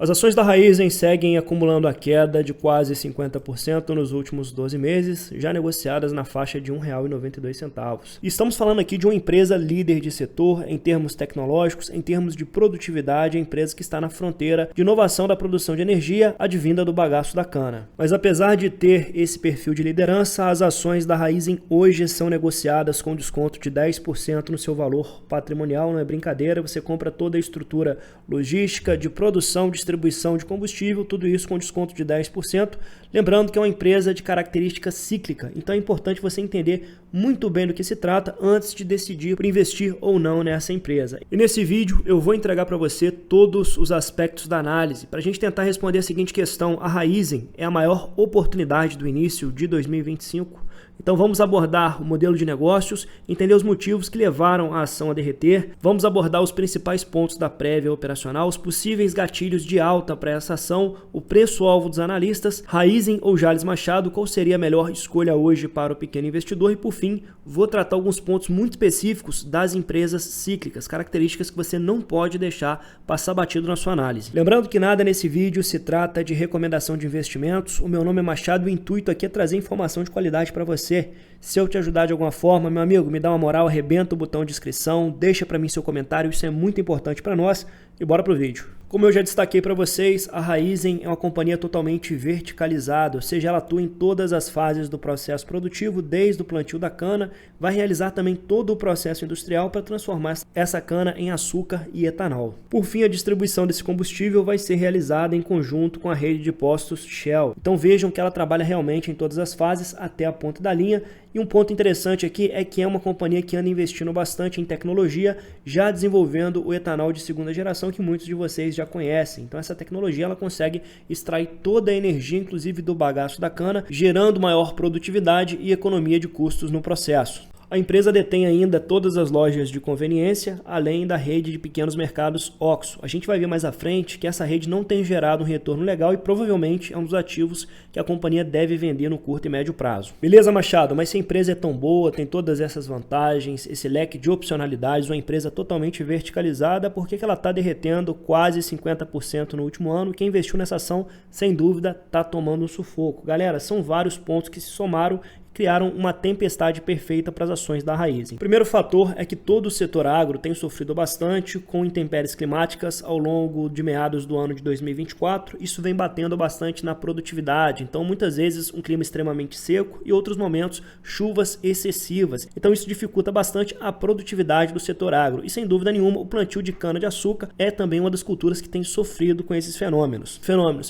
As ações da Raízen seguem acumulando a queda de quase 50% nos últimos 12 meses, já negociadas na faixa de R$ 1,92. E estamos falando aqui de uma empresa líder de setor em termos tecnológicos, em termos de produtividade, a empresa que está na fronteira de inovação da produção de energia advinda do bagaço da cana. Mas apesar de ter esse perfil de liderança, as ações da Raízen hoje são negociadas com desconto de 10% no seu valor patrimonial, não é brincadeira, você compra toda a estrutura logística, de produção, distribuição de combustível, tudo isso com desconto de 10%. Lembrando que é uma empresa de característica cíclica, então é importante você entender muito bem do que se trata antes de decidir por investir ou não nessa empresa. E nesse vídeo eu vou entregar para você todos os aspectos da análise, para a gente tentar responder a seguinte questão: a Raízen é a maior oportunidade do início de 2025? Então vamos abordar o modelo de negócios, entender os motivos que levaram a ação a derreter, vamos abordar os principais pontos da prévia operacional, os possíveis gatilhos de alta para essa ação, o preço-alvo dos analistas, Raízen ou Jalles Machado, qual seria a melhor escolha hoje para o pequeno investidor e, por fim, vou tratar alguns pontos muito específicos das empresas cíclicas, características que você não pode deixar passar batido na sua análise. Lembrando que nada nesse vídeo se trata de recomendação de investimentos, o meu nome é Machado e o intuito aqui é trazer informação de qualidade para você. Se eu te ajudar de alguma forma, meu amigo, me dá uma moral, arrebenta o botão de inscrição, deixa para mim seu comentário, isso é muito importante para nós e bora pro vídeo. Como eu já destaquei para vocês, a Raízen é uma companhia totalmente verticalizada, ou seja, ela atua em todas as fases do processo produtivo, desde o plantio da cana, vai realizar também todo o processo industrial para transformar essa cana em açúcar e etanol. Por fim, a distribuição desse combustível vai ser realizada em conjunto com a rede de postos Shell. Então vejam que ela trabalha realmente em todas as fases até a ponta da linha. E um ponto interessante aqui é que é uma companhia que anda investindo bastante em tecnologia, já desenvolvendo o etanol de segunda geração que muitos de vocês já conhecem. Então essa tecnologia ela consegue extrair toda a energia, inclusive do bagaço da cana, gerando maior produtividade e economia de custos no processo. A empresa detém ainda todas as lojas de conveniência, além da rede de pequenos mercados OXXO. A gente vai ver mais à frente que essa rede não tem gerado um retorno legal e provavelmente é um dos ativos que a companhia deve vender no curto e médio prazo. Beleza, Machado, mas se a empresa é tão boa, tem todas essas vantagens, esse leque de opcionalidades, uma empresa totalmente verticalizada, por que ela está derretendo quase 50% no último ano? Quem investiu nessa ação, sem dúvida, está tomando um sufoco. Galera, são vários pontos que se somaram criaram uma tempestade perfeita para as ações da Raízen. O primeiro fator é que todo o setor agro tem sofrido bastante com intempéries climáticas ao longo de meados do ano de 2024. Isso vem batendo bastante na produtividade. Então, muitas vezes, um clima extremamente seco e outros momentos, chuvas excessivas. Então, isso dificulta bastante a produtividade do setor agro. E, sem dúvida nenhuma, o plantio de cana-de-açúcar é também uma das culturas que tem sofrido com esses fenômenos.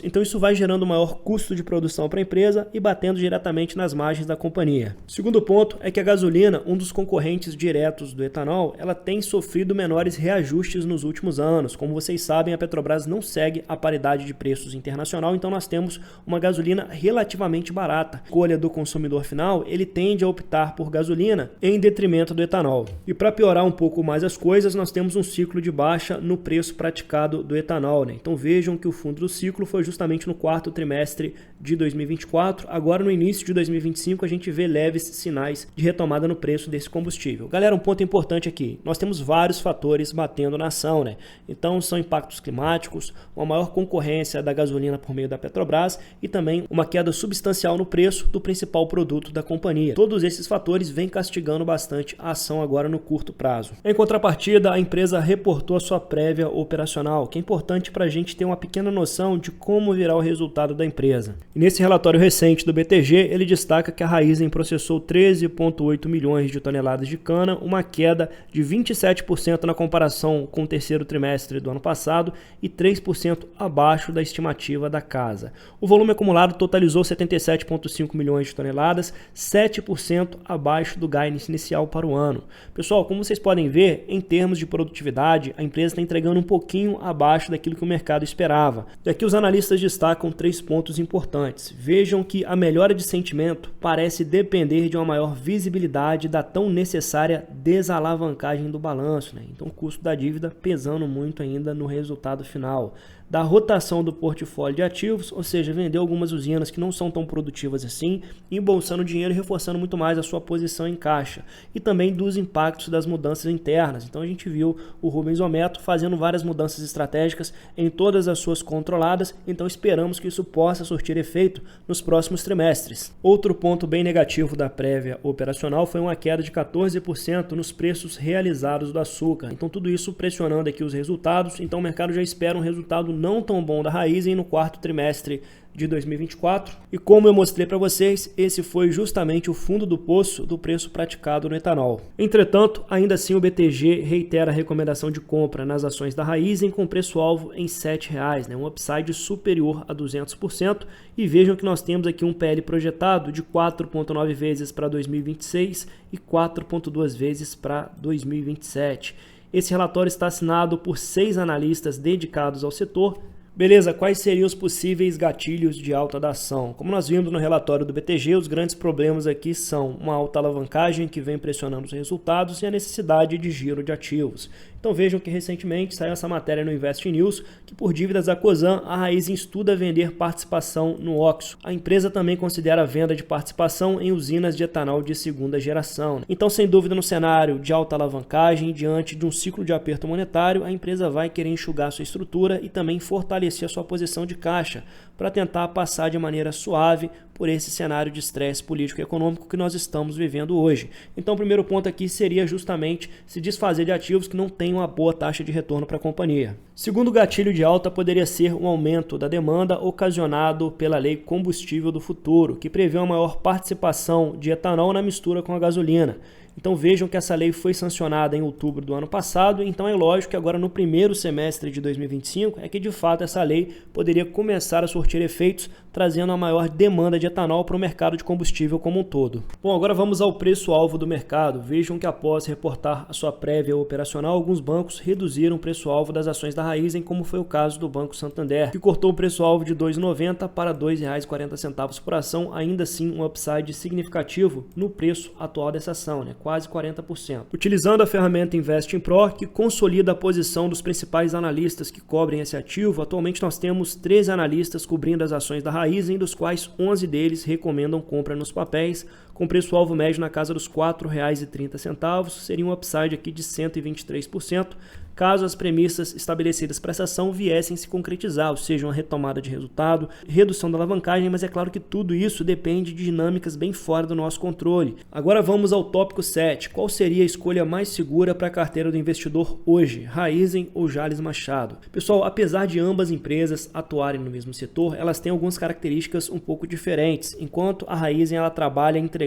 Então, isso vai gerando maior custo de produção para a empresa e batendo diretamente nas margens da companhia. Segundo ponto é que a gasolina, um dos concorrentes diretos do etanol, ela tem sofrido menores reajustes nos últimos anos. Como vocês sabem, a Petrobras não segue a paridade de preços internacional, então nós temos uma gasolina relativamente barata. A escolha do consumidor final, ele tende a optar por gasolina em detrimento do etanol. E para piorar um pouco mais as coisas, nós temos um ciclo de baixa no preço praticado do etanol, né? Então vejam que o fundo do ciclo foi justamente no quarto trimestre de 2024. Agora no início de 2025 a gente vê leves sinais de retomada no preço desse combustível. Galera, um ponto importante aqui, nós temos vários fatores batendo na ação, né? Então são impactos climáticos, uma maior concorrência da gasolina por meio da Petrobras e também uma queda substancial no preço do principal produto da companhia. Todos esses fatores vêm castigando bastante a ação agora no curto prazo. Em contrapartida, a empresa reportou a sua prévia operacional, que é importante para a gente ter uma pequena noção de como virá o resultado da empresa. E nesse relatório recente do BTG, ele destaca que a Raízen processou 13,8 milhões de toneladas de cana, uma queda de 27% na comparação com o terceiro trimestre do ano passado e 3% abaixo da estimativa da casa. O volume acumulado totalizou 77,5 milhões de toneladas, 7% abaixo do guidance inicial para o ano. Pessoal, como vocês podem ver, em termos de produtividade, a empresa está entregando um pouquinho abaixo daquilo que o mercado esperava. E aqui os analistas destacam 3 pontos importantes. Vejam que a melhora de sentimento parece depender de uma maior visibilidade da tão necessária desalavancagem do balanço, né? Então o custo da dívida pesando muito ainda no resultado final. da rotação do portfólio de ativos, ou seja, vender algumas usinas que não são tão produtivas assim, embolsando dinheiro e reforçando muito mais a sua posição em caixa. E também dos impactos das mudanças internas. Então a gente viu o Rubens Ometo fazendo várias mudanças estratégicas em todas as suas controladas, então esperamos que isso possa surtir efeito nos próximos trimestres. Outro ponto bem negativo da prévia operacional foi uma queda de 14% nos preços realizados do açúcar. Então tudo isso pressionando aqui os resultados, então o mercado já espera um resultado não tão bom da Raízen no quarto trimestre de 2024. E como eu mostrei para vocês, esse foi justamente o fundo do poço do preço praticado no etanol. Entretanto, ainda assim o BTG reitera a recomendação de compra nas ações da Raízen com preço-alvo em R$ 7,00, um upside superior a 200%. E vejam que nós temos aqui um PL projetado de 4,9 vezes para 2026 e 4,2 vezes para 2027. Esse relatório está assinado por 6 analistas dedicados ao setor. Beleza, quais seriam os possíveis gatilhos de alta da ação? Como nós vimos no relatório do BTG, os grandes problemas aqui são uma alta alavancagem que vem pressionando os resultados e a necessidade de giro de ativos. Então vejam que recentemente saiu essa matéria no Invest News que por dívidas da Cosan, a Raízen estuda vender participação no OXXO. A empresa também considera a venda de participação em usinas de etanol de segunda geração. Então, sem dúvida, no cenário de alta alavancagem, diante de um ciclo de aperto monetário, a empresa vai querer enxugar sua estrutura e também fortalecer a sua posição de caixa para tentar passar de maneira suave por esse cenário de estresse político e econômico que nós estamos vivendo hoje. Então o primeiro ponto aqui seria justamente se desfazer de ativos que não têm uma boa taxa de retorno para a companhia. Segundo gatilho de alta poderia ser um aumento da demanda ocasionado pela Lei Combustível do Futuro, que prevê uma maior participação de etanol na mistura com a gasolina. Então vejam que essa lei foi sancionada em outubro do ano passado, então é lógico que agora no primeiro semestre de 2025 é que de fato essa lei poderia começar a surtir efeitos, trazendo uma maior demanda de etanol para o mercado de combustível como um todo. Bom, agora vamos ao preço-alvo do mercado. Vejam que após reportar a sua prévia operacional, alguns bancos reduziram o preço-alvo das ações da Raízen, como foi o caso do Banco Santander, que cortou o preço-alvo de R$ 2,90 para R$ 2,40 por ação, ainda assim um upside significativo no preço atual dessa ação, quase 40%. Utilizando a ferramenta Invest in Pro, que consolida a posição dos principais analistas que cobrem esse ativo, atualmente nós temos 13 analistas cobrindo as ações da Raízen, dos quais 11 deles recomendam compra nos papéis, com preço-alvo médio na casa dos R$ 4,30, seria um upside aqui de 123%, caso as premissas estabelecidas para essa ação viessem se concretizar, ou seja, uma retomada de resultado, redução da alavancagem, mas é claro que tudo isso depende de dinâmicas bem fora do nosso controle. Agora vamos ao tópico 7. Qual seria a escolha mais segura para a carteira do investidor hoje, Raízen ou Jalles Machado? Pessoal, apesar de ambas empresas atuarem no mesmo setor, elas têm algumas características um pouco diferentes. Enquanto a Raízen ela trabalha entregando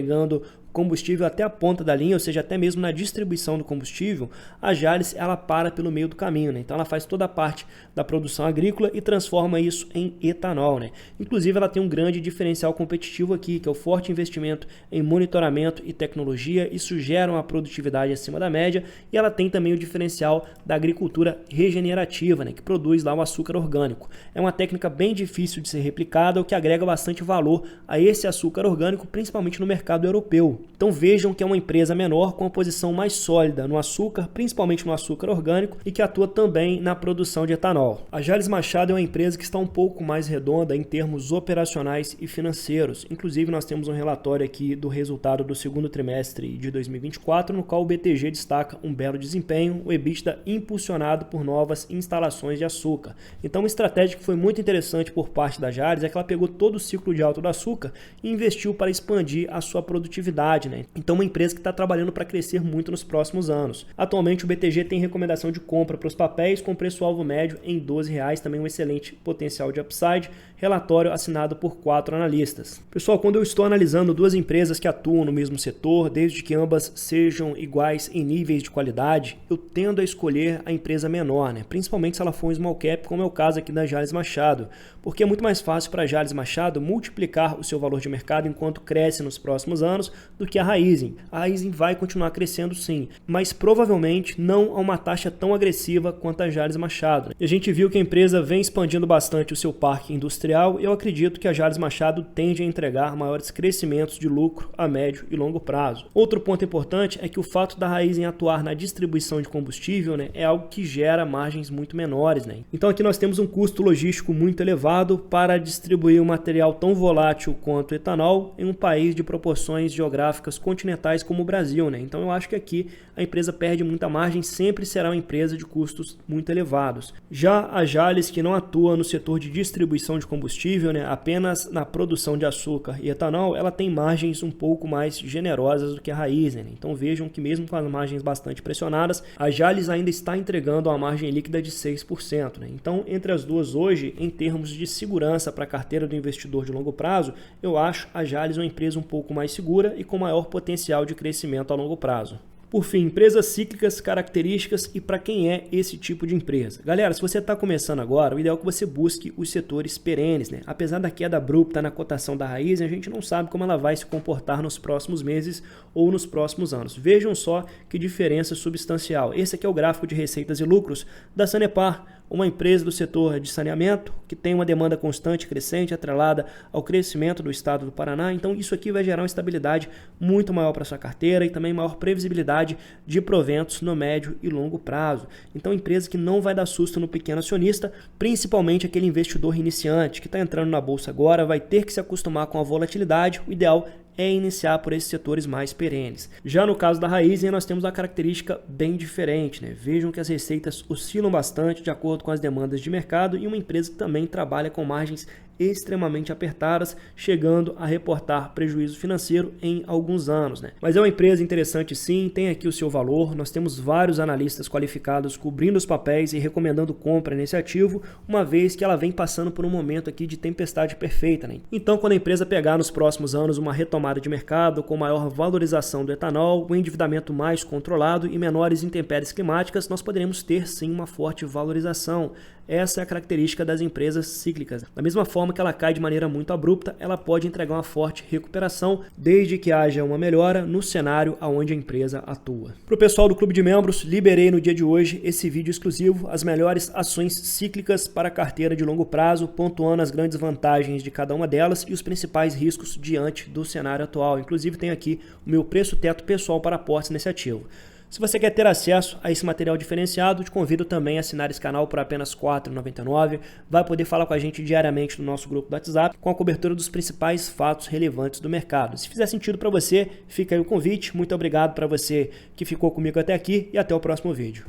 combustível até a ponta da linha, ou seja, até mesmo na distribuição do combustível, a Jalles ela para pelo meio do caminho, Então ela faz toda a parte da produção agrícola e transforma isso em etanol, Inclusive ela tem um grande diferencial competitivo aqui, que é o forte investimento em monitoramento e tecnologia. Isso gera uma produtividade acima da média e ela tem também o diferencial da agricultura regenerativa, que produz lá o açúcar orgânico. É uma técnica bem difícil de ser replicada, o que agrega bastante valor a esse açúcar orgânico, principalmente no mercado europeu. Então vejam que é uma empresa menor com uma posição mais sólida no açúcar, principalmente no açúcar orgânico, e que atua também na produção de etanol. A Jalles Machado é uma empresa que está um pouco mais redonda em termos operacionais e financeiros. Inclusive nós temos um relatório aqui do resultado do segundo trimestre de 2024, no qual o BTG destaca um belo desempenho, o EBITDA impulsionado por novas instalações de açúcar. Então uma estratégia que foi muito interessante por parte da Jalles é que ela pegou todo o ciclo de alta do açúcar e investiu para expandir a sua produtividade. Então uma empresa que está trabalhando para crescer muito nos próximos anos. Atualmente o BTG tem recomendação de compra para os papéis com preço-alvo médio em R$ 12,00, também um excelente potencial de upside, relatório assinado por 4 analistas. Pessoal, quando eu estou analisando duas empresas que atuam no mesmo setor, desde que ambas sejam iguais em níveis de qualidade, eu tendo a escolher a empresa menor, principalmente se ela for um small cap, como é o caso aqui da Jalles Machado, porque é muito mais fácil para a Jalles Machado multiplicar o seu valor de mercado enquanto cresce nos próximos anos do que a Raízen. A Raízen vai continuar crescendo sim, mas provavelmente não a uma taxa tão tão agressiva quanto a Jalles Machado. E a gente viu que a empresa vem expandindo bastante o seu parque industrial e eu acredito que a Jalles Machado tende a entregar maiores crescimentos de lucro a médio e longo prazo. Outro ponto importante é que o fato da Raízen atuar na distribuição de combustível, né, é algo que gera margens muito menores, né? Então aqui nós temos um custo logístico muito elevado para distribuir um material tão volátil quanto o etanol em um país de proporções geográficas continentais como o Brasil, né? Então eu acho que aqui a empresa perde muita margem, sempre será uma empresa de custos muito elevados. Já a Jalles, que não atua no setor de distribuição de combustível, né, apenas na produção de açúcar e etanol, ela tem margens um pouco mais generosas do que a Raízen, né? Então vejam que mesmo com as margens bastante pressionadas, a Jalles ainda está entregando uma margem líquida de 6%, né? Então entre as duas hoje, em termos de segurança para a carteira do investidor de longo prazo, eu acho a Jalles uma empresa um pouco mais segura e com maior potencial de crescimento a longo prazo. Por fim, empresas cíclicas, características e para quem é esse tipo de empresa. Galera, se você está começando agora, o ideal é que você busque os setores perenes, né? Apesar da queda abrupta na cotação da Raízen, a gente não sabe como ela vai se comportar nos próximos meses ou nos próximos anos. Vejam só que diferença substancial. Esse aqui é o gráfico de receitas e lucros da Sanepar, uma empresa do setor de saneamento que tem uma demanda constante e crescente atrelada ao crescimento do estado do Paraná. Então isso aqui vai gerar uma estabilidade muito maior para sua carteira e também maior previsibilidade de proventos no médio e longo prazo. Então empresa que não vai dar susto no pequeno acionista, principalmente aquele investidor iniciante que está entrando na bolsa agora, vai ter que se acostumar com a volatilidade. O ideal é iniciar por esses setores mais perenes. Já no caso da Raízen, nós temos uma característica bem diferente, né? Vejam que as receitas oscilam bastante de acordo com as demandas de mercado e uma empresa que também trabalha com margens extremamente apertadas, chegando a reportar prejuízo financeiro em alguns anos, né? Mas é uma empresa interessante sim, tem aqui o seu valor, nós temos vários analistas qualificados cobrindo os papéis e recomendando compra nesse ativo, uma vez que ela vem passando por um momento aqui de tempestade perfeita, né? Então quando a empresa pegar nos próximos anos uma retomada de mercado com maior valorização do etanol, um endividamento mais controlado e menores intempéries climáticas, nós poderemos ter sim uma forte valorização. Essa é a característica das empresas cíclicas. Da mesma forma que ela cai de maneira muito abrupta, ela pode entregar uma forte recuperação desde que haja uma melhora no cenário onde a empresa atua. Para o pessoal do Clube de Membros, liberei no dia de hoje esse vídeo exclusivo, as melhores ações cíclicas para a carteira de longo prazo, pontuando as grandes vantagens de cada uma delas e os principais riscos diante do cenário atual. Inclusive tem aqui o meu preço teto pessoal para aportes nesse ativo. Se você quer ter acesso a esse material diferenciado, te convido também a assinar esse canal por apenas R$ 4,99. Vai poder falar com a gente diariamente no nosso grupo do WhatsApp com a cobertura dos principais fatos relevantes do mercado. Se fizer sentido para você, fica aí o convite. Muito obrigado para você que ficou comigo até aqui e até o próximo vídeo.